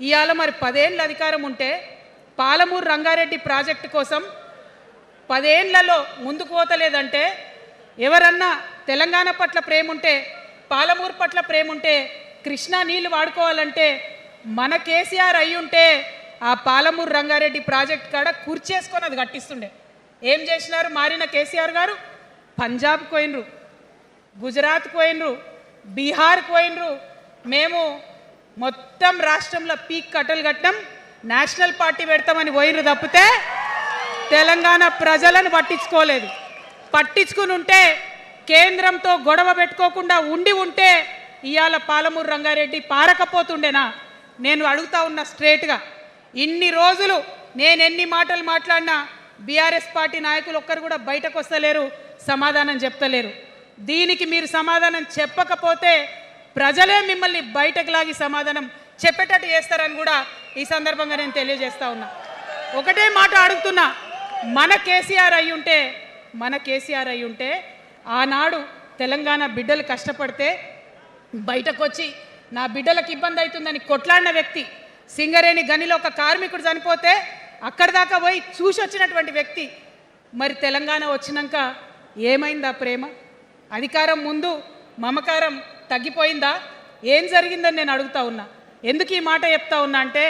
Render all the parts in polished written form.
ఇవాళ మరి 10 ఏళ్ళ అధికారం ఉంటే పాలమూరు రంగారెడ్డి ప్రాజెక్టు కోసం 10 ఏళ్లలో ముందుకు పోతలేదంటే ఎవరన్నా తెలంగాణ పట్ల ప్రేమ ఉంటే పాలమూరు పట్ల ప్రేమ ఉంటే కృష్ణా నీళ్లు వాడుకోవాలంటే మన కేసీఆర్ అయ్యుంటే ఆ పాలమూరు రంగారెడ్డి ప్రాజెక్ట్ కాడ కుర్చేసుకొని అది కట్టిస్తుండే. ఏం చేసినారు మారిన కేసీఆర్ గారు? పంజాబ్ పోయినరు, గుజరాత్ పోయినరు, బీహార్ పోయినరు. మేము మొత్తం రాష్ట్రంలో పీక్ కట్టలు కట్టం, నేషనల్ పార్టీ పెడతామని పోయినరు తప్పితే తెలంగాణ ప్రజలను పట్టించుకోలేదు. పట్టించుకుని ఉంటే కేంద్రంతో గొడవ పెట్టుకోకుండా ఉంటే ఇవాళ పాలమూరు రంగారెడ్డి పారకపోతుండేనా? నేను అడుగుతా ఉన్నా స్ట్రేట్గా. ఇన్ని రోజులు నేను ఎన్ని మాటలు మాట్లాడినా బీఆర్ఎస్ పార్టీ నాయకులు ఒక్కరు కూడా బయటకు వస్తలేరు, సమాధానం చెప్తలేరు. దీనికి మీరు సమాధానం చెప్పకపోతే ప్రజలే మిమ్మల్ని బయటకు లాగి సమాధానం చెప్పేటట్టు చేస్తారని కూడా ఈ సందర్భంగా నేను తెలియజేస్తా ఉన్నా. ఒకటే మాట అడుగుతున్నా, మన కేసీఆర్ అయ్యుంటే ఆనాడు తెలంగాణ బిడ్డలు కష్టపడితే బయటకు వచ్చి నా బిడ్డలకు ఇబ్బంది అవుతుందని కొట్లాడిన వ్యక్తి, సింగరేణి గనిలో ఒక కార్మికుడు చనిపోతే అక్కడి దాకా పోయి చూసి వచ్చినటువంటి వ్యక్తి, మరి తెలంగాణ వచ్చినాక ఏమైందా ప్రేమ? అధికారం ముందు మమకారం తగ్గిపోయిందా? ఏం జరిగిందని నేను అడుగుతా ఉన్నా. ఎందుకు ఈ మాట చెప్తా ఉన్నా అంటే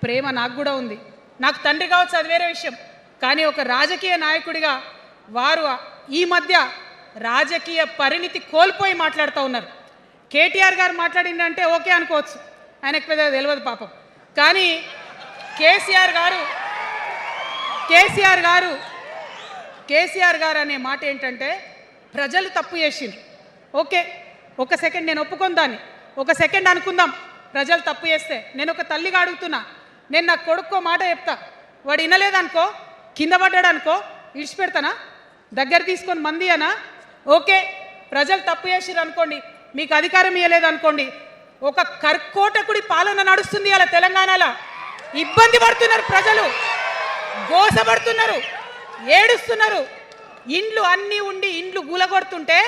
ప్రేమ నాకు కూడా ఉంది. నాకు తండ్రి కావచ్చు, అది వేరే విషయం. కానీ ఒక రాజకీయ నాయకుడిగా వారు ఈ మధ్య రాజకీయ పరిణితి కోల్పోయి మాట్లాడుతూ ఉన్నారు. కేటీఆర్ గారు మాట్లాడిందంటే ఓకే అనుకోవచ్చు, ఆయనకు పెద్ద తెలియదు పాపం. కానీ కేసీఆర్ గారు అనే మాట ఏంటంటే ప్రజలు తప్పు చేసిండ్రు. ఓకే, ఒక సెకండ్ నేను ఒప్పుకొని దాన్ని, ఒక సెకండ్ అనుకుందాం. ప్రజలు తప్పు చేస్తే నేను ఒక తల్లిగా అడుగుతున్నా, నేను నా కొడుకో మాట చెప్తా, వాడు వినలేదనుకో, కింద పడ్డాడు అనుకో, ఇడిచిపెడతానా? దగ్గర తీసుకొని మంది అనా? ఓకే, ప్రజలు తప్పు చేసిర్రు అనుకోండి, మీకు అధికారం ఇవ్వలేదు అనుకోండి, ఒక కర్కోటకుడి పాలన నడుస్తుంది అలా తెలంగాణలో. ఇబ్బంది పడుతున్నారు ప్రజలు, గోసపడుతున్నారు, ఏడుస్తున్నారు. ఇండ్లు అన్నీ ఉండి ఇండ్లు గూలగొడుతుంటే,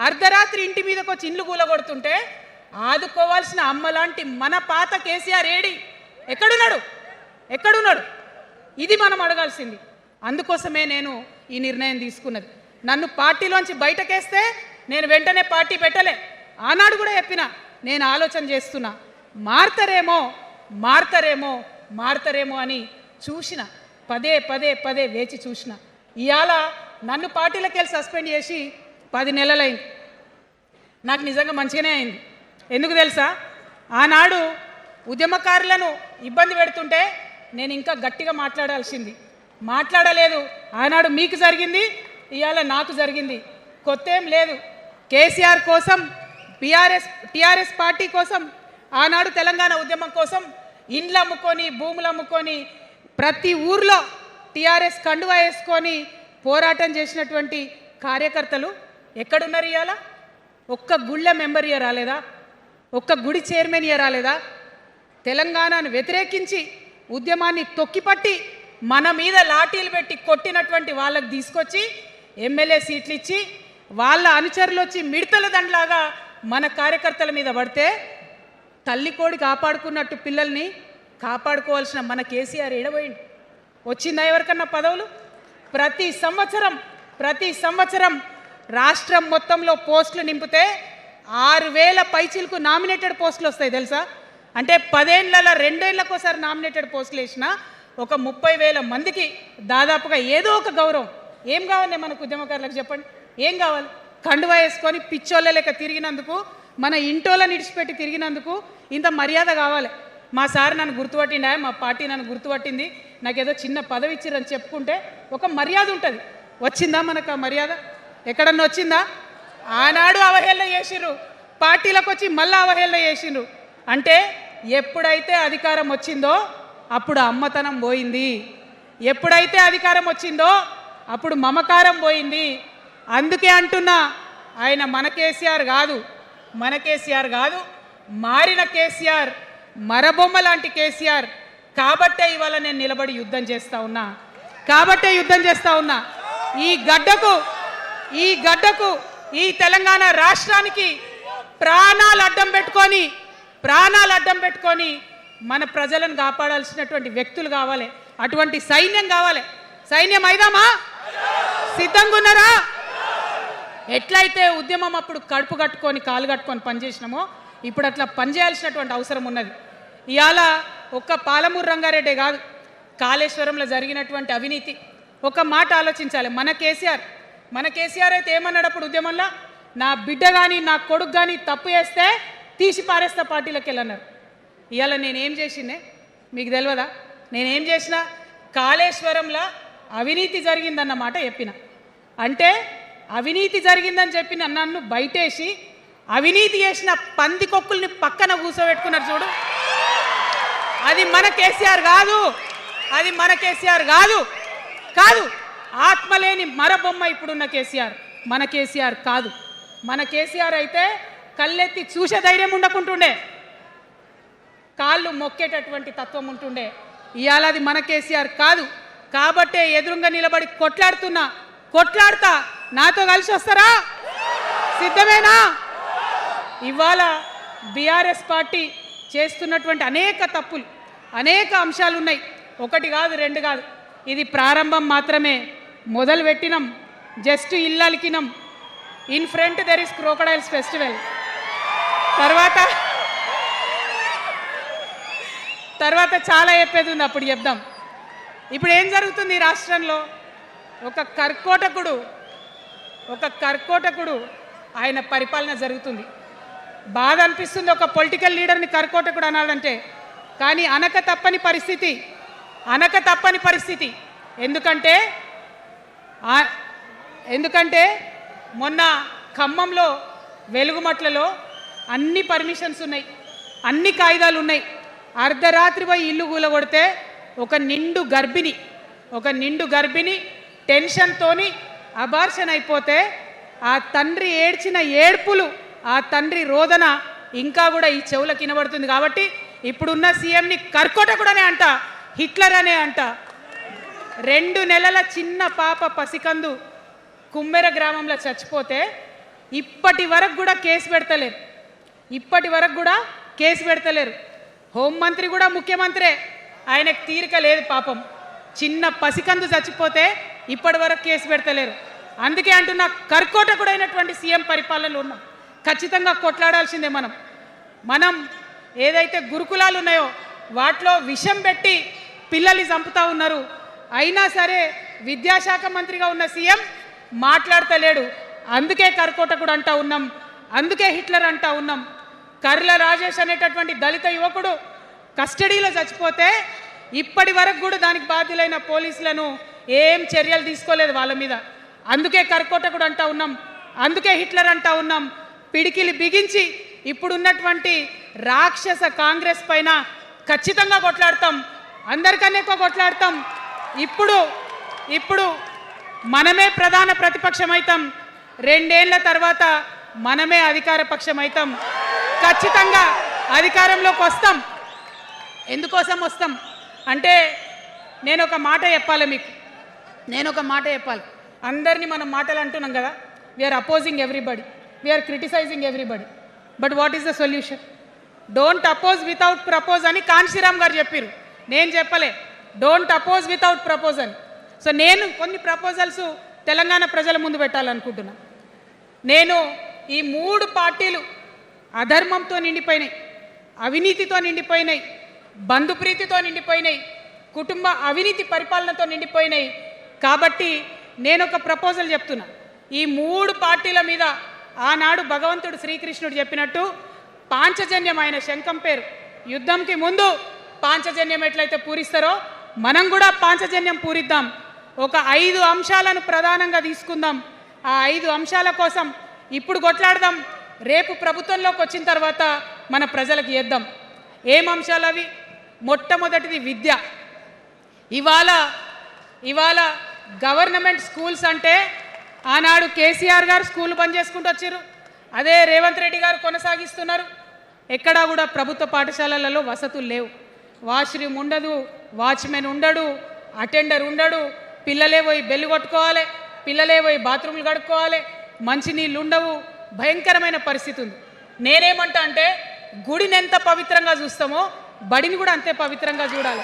అర్ధరాత్రి ఇంటి మీదకి వచ్చి ఇండ్లు గూలగొడుతుంటే ఆదుకోవాల్సిన అమ్మలాంటి మన పాత కేసీఆర్ ఏడి? ఎక్కడున్నాడు? ఇది మనం అడగాల్సింది. అందుకోసమే నేను ఈ నిర్ణయం తీసుకున్నది. నన్ను పార్టీలోంచి బయటకేస్తే నేను వెంటనే పార్టీ పెట్టలే. ఆనాడు కూడా చెప్పినా, నేను ఆలోచన చేస్తున్నా, మారతారేమో అని చూసిన, పదే వేచి చూసిన. ఇవాళ నన్ను పార్టీలోకి వెళ్ళి సస్పెండ్ చేసి 10 నెలలైంది. నాకు నిజంగా మంచిగానే అయింది. ఎందుకు తెలుసా? ఆనాడు ఉద్యమకారులను ఇబ్బంది పెడుతుంటే నేను ఇంకా గట్టిగా మాట్లాడలేదు. ఆనాడు మీకు జరిగింది, ఇవాళ నాకు జరిగింది. కొత్త ఏం లేదు. కేసీఆర్ కోసం, టీఆర్ఎస్ పార్టీ కోసం, ఆనాడు తెలంగాణ ఉద్యమం కోసం ఇండ్లు అమ్ముకొని, భూములు అమ్ముకొని, ప్రతి ఊర్లో టీఆర్ఎస్ కండువా వేసుకొని పోరాటం చేసినటువంటి కార్యకర్తలు ఎక్కడున్నారు ఇవాళ? ఒక్క గుళ్ళ మెంబర్ ఇయర్ రాలేదా? ఒక్క గుడి చైర్మన్ ఇయర్ రాలేదా? తెలంగాణను వ్యతిరేకించి ఉద్యమాన్ని తొక్కిపట్టి మన మీద లాఠీలు పెట్టి కొట్టినటువంటి వాళ్ళకి తీసుకొచ్చి ఎమ్మెల్యే సీట్లు ఇచ్చి వాళ్ళ అనుచరులు వచ్చి మిడతల దండలాగా మన కార్యకర్తల మీద పడితే తల్లి కోడి కాపాడుకున్నట్టు పిల్లల్ని కాపాడుకోవాల్సిన మన కేసీఆర్ ఎడబోయింది. వచ్చిందా ఎవరికన్నా పదవులు? ప్రతి సంవత్సరం రాష్ట్రం మొత్తంలో పోస్టులు నింపితే 6,000 పైచీలకు నామినేటెడ్ పోస్టులు వస్తాయి తెలుసా? అంటే 10 ఏళ్లలో 2 ఏళ్లకోసారి నామినేటెడ్ పోస్టులు వేసినా ఒక 30,000 మందికి దాదాపుగా ఏదో ఒక గౌరవం. ఏం కావాలి మనకు ఉద్యమకారులకు చెప్పండి? ఏం కావాలి? కండువా వేసుకొని పిచ్చోళ్ళ లెక్క తిరిగినందుకు, మన ఇంటోళ్ళని ఇడిచిపెట్టి తిరిగినందుకు ఇంత మర్యాద కావాలి. మా సార్ నన్ను గుర్తుపట్టిండా, మా పార్టీ నన్ను గుర్తుపట్టింది, నాకేదో చిన్న పదవి ఇచ్చిరని చెప్పుకుంటే ఒక మర్యాద ఉంటుంది. వచ్చిందా మనకు ఆ మర్యాద? ఎక్కడన్నా వచ్చిందా? ఆనాడు అవహేళన చేసిర్రు, పార్టీలకు వచ్చి మళ్ళీ అవహేళన చేసిండ్రు. అంటే ఎప్పుడైతే అధికారం వచ్చిందో అప్పుడు అమ్మతనం పోయింది, ఎప్పుడైతే అధికారం వచ్చిందో అప్పుడు మమకారం పోయింది. అందుకే అంటున్నా, ఆయన మన కేసీఆర్ కాదు, మారిన కేసీఆర్, మరబొమ్మ లాంటి కేసీఆర్. కాబట్టే ఇవాళ నేను నిలబడి యుద్ధం చేస్తా ఉన్నా. ఈ గడ్డకు ఈ తెలంగాణ రాష్ట్రానికి ప్రాణాలు అడ్డం పెట్టుకొని మన ప్రజలను కాపాడాల్సినటువంటి వ్యక్తులు కావాలి, అటువంటి సైన్యం కావాలి. సైన్యం అయిదామా? సిద్ధంగా ఉన్నారా? ఎట్లయితే ఉద్యమం అప్పుడు కడుపు కట్టుకొని కాలు కట్టుకొని పనిచేసినామో ఇప్పుడు అట్లా పనిచేయాల్సినటువంటి అవసరం ఉన్నది. ఇవాళ ఒక్క పాలమూరు రంగారెడ్డే కాదు, కాళేశ్వరంలో జరిగినటువంటి అవినీతి ఒక మాట ఆలోచించాలి. మన కేసీఆర్ అయితే ఏమన్నాడు అప్పుడు ఉద్యమంలో? నా బిడ్డ కానీ నా కొడుకు కానీ తప్పు చేస్తే తీసి పారేస్తా పార్టీలకు వెళ్ళన్నారు. ఇవాళ నేనేం చేసిందే మీకు తెలియదా? నేనేం చేసిన? కాళేశ్వరంలో అవినీతి జరిగిందన్నమాట చెప్పిన. అంటే అవినీతి జరిగిందని చెప్పిన నన్ను బయటేసి అవినీతి చేసిన పందికొక్కుల్ని పక్కన కూర్చోబెట్టుకున్నారు చూడు. అది మన కేసీఆర్ కాదు, అది మన కేసీఆర్ కాదు. ఆత్మలేని మరబొమ్మ ఇప్పుడున్న కేసీఆర్ మన కేసీఆర్ కాదు. మన కేసీఆర్ అయితే కళ్ళెత్తి చూసే ధైర్యం ఉండకుంటుండే, కాళ్ళు మొక్కేటటువంటి తత్వం ఉంటుండే. ఇవాళ అది మన కేసీఆర్ కాదు. కాబట్టే ఎదురుగా నిలబడి కొట్లాడుతా నాతో కలిసి వస్తారా? సిద్ధమేనా? ఇవాళ బీఆర్ఎస్ పార్టీ చేస్తున్నటువంటి అనేక తప్పులు, అనేక అంశాలు ఉన్నాయి. ఒకటి కాదు, రెండు కాదు. ఇది ప్రారంభం మాత్రమే. మొదలు పెట్టినాం, జస్ట్ ఇల్లలికినాం. In front there is crocodiles festival. తర్వాత చాలా చెప్పేది ఉంది, అప్పుడు చెప్దాం. ఇప్పుడు ఏం జరుగుతుంది ఈ రాష్ట్రంలో? ఒక కర్కోటకుడు ఆయన పరిపాలన జరుగుతుంది. బాధ అనిపిస్తుంది ఒక పొలిటికల్ లీడర్ని కర్కోటకుడు అనాలంటే. కానీ అనక తప్పని పరిస్థితి. ఎందుకంటే మొన్న ఖమ్మంలో వెలుగుమట్లలో అన్ని పర్మిషన్స్ ఉన్నాయి, అన్ని కాయిదాలు ఉన్నాయి. అర్ధరాత్రి పోయి ఇల్లు కూలగొడితే ఒక నిండు గర్భిణి టెన్షన్తోని అబార్షన్ అయిపోతే ఆ తండ్రి ఏడ్చిన ఏడ్పులు, ఆ తండ్రి రోదన ఇంకా కూడా ఈ చెవులకు వినబడుతుంది. కాబట్టి ఇప్పుడున్న సీఎంని కర్కోటకుడనే అంట, హిట్లర్ అనే అంట. 2 నెలల చిన్న పాప పసికందు కుమ్మెర గ్రామంలో చచ్చిపోతే ఇప్పటి వరకు కూడా కేసు పెడతలేరు. హోంమంత్రి కూడా ముఖ్యమంత్రే, ఆయనకు తీరిక లేదు పాపం. చిన్న పసికందు చచ్చిపోతే ఇప్పటి వరకు కేసు పెడతలేరు. అందుకే అంటున్నా, కర్కోటకుడైనటువంటి సీఎం పరిపాలనలో ఉన్నాం. ఖచ్చితంగా కొట్లాడాల్సిందే. మనం ఏదైతే గురుకులాలు ఉన్నాయో వాటిలో విషం పెట్టి పిల్లల్ని చంపుతా ఉన్నారు. అయినా సరే విద్యాశాఖ మంత్రిగా ఉన్న సీఎం మాట్లాడతలేడు. అందుకే కర్కోటకుడు అంటా ఉన్నాం, అందుకే హిట్లర్ అంటా ఉన్నాం. కర్ల రాజేష్ అనేటటువంటి దళిత యువకుడు కస్టడీలో చచ్చిపోతే ఇప్పటి వరకు కూడా దానికి బాధ్యులైన పోలీసులను ఏం చర్యలు తీసుకోలేదు వాళ్ళ మీద. అందుకే కర్కోటకుడు అంటా ఉన్నాం, అందుకే హిట్లర్ అంటా ఉన్నాం. పిడికిలి బిగించి ఇప్పుడున్నటువంటి రాక్షస కాంగ్రెస్ పైన ఖచ్చితంగా కొట్లాడతాం, అందరికన్నా ఎక్కువ కొట్లాడతాం. ఇప్పుడు మనమే ప్రధాన ప్రతిపక్షం అవుతాం. 2 ఏళ్ల తర్వాత మనమే అధికార పక్షం అవుతాం. ఖచ్చితంగా అధికారంలోకి వస్తాం. ఎందుకోసం వస్తాం అంటే నేను ఒక మాట చెప్పాలి. అందరినీ మనం మాటలు అంటున్నాం కదా, we are opposing everybody, we are criticising everybody. But what is the solution? Don't oppose without propose అని కాన్షీరామ్ గారు చెప్పారు, నేను చెప్పలే. డోంట్ అపోజ్ వితౌట్ ప్రపోజ్ అని. సో నేను కొన్ని ప్రపోజల్స్ తెలంగాణ ప్రజల ముందు పెట్టాలనుకుంటున్నా. నేను ఈ 3 పార్టీలు అధర్మంతో నిండిపోయినాయి, అవినీతితో నిండిపోయినాయి, బంధుప్రీతితో నిండిపోయినాయి, కుటుంబ అవినీతి పరిపాలనతో నిండిపోయినాయి. కాబట్టి నేను ఒక ప్రపోజల్ చెప్తున్నా. ఈ 3 పార్టీల మీద ఆనాడు భగవంతుడు శ్రీకృష్ణుడు చెప్పినట్టు పాంచజన్యం, ఆయన శంఖం పేరు, యుద్ధంకి ముందు పాంచజన్యం ఎట్లయితే పూరిస్తారో మనం కూడా పాంచజన్యం పూరిద్దాం. ఒక 5 అంశాలను ప్రధానంగా తీసుకుందాం. ఆ 5 అంశాల కోసం ఇప్పుడు కొట్లాడదాం. రేపు ప్రభుత్వంలోకి వచ్చిన తర్వాత మన ప్రజలకు చేద్దాం. ఏం అంశాలు అవి? మొట్టమొదటిది విద్య. ఇవాళ గవర్నమెంట్ స్కూల్స్ అంటే ఆనాడు కేసీఆర్ గారు స్కూల్ బంద్ చేసుకుంటూ వచ్చారు, అదే రేవంత్ రెడ్డి గారు కొనసాగిస్తున్నారు. ఎక్కడా కూడా ప్రభుత్వ పాఠశాలలలో వసతులు లేవు. వాష్రూమ్ ఉండదు, వాచ్మెన్ ఉండడు, అటెండర్ ఉండడు. పిల్లలే పోయి బెల్లు కొట్టుకోవాలి, పిల్లలే పోయి బాత్రూమ్లు కడుక్కోవాలి, మంచినీళ్ళు ఉండవు. భయంకరమైన పరిస్థితి ఉంది. నేనేమంటా అంటే గుడిని ఎంత పవిత్రంగా చూస్తామో బడిని కూడా అంతే పవిత్రంగా చూడాలి.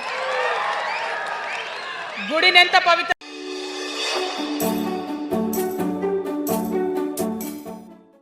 గుడిని ఎంత పవిత్ర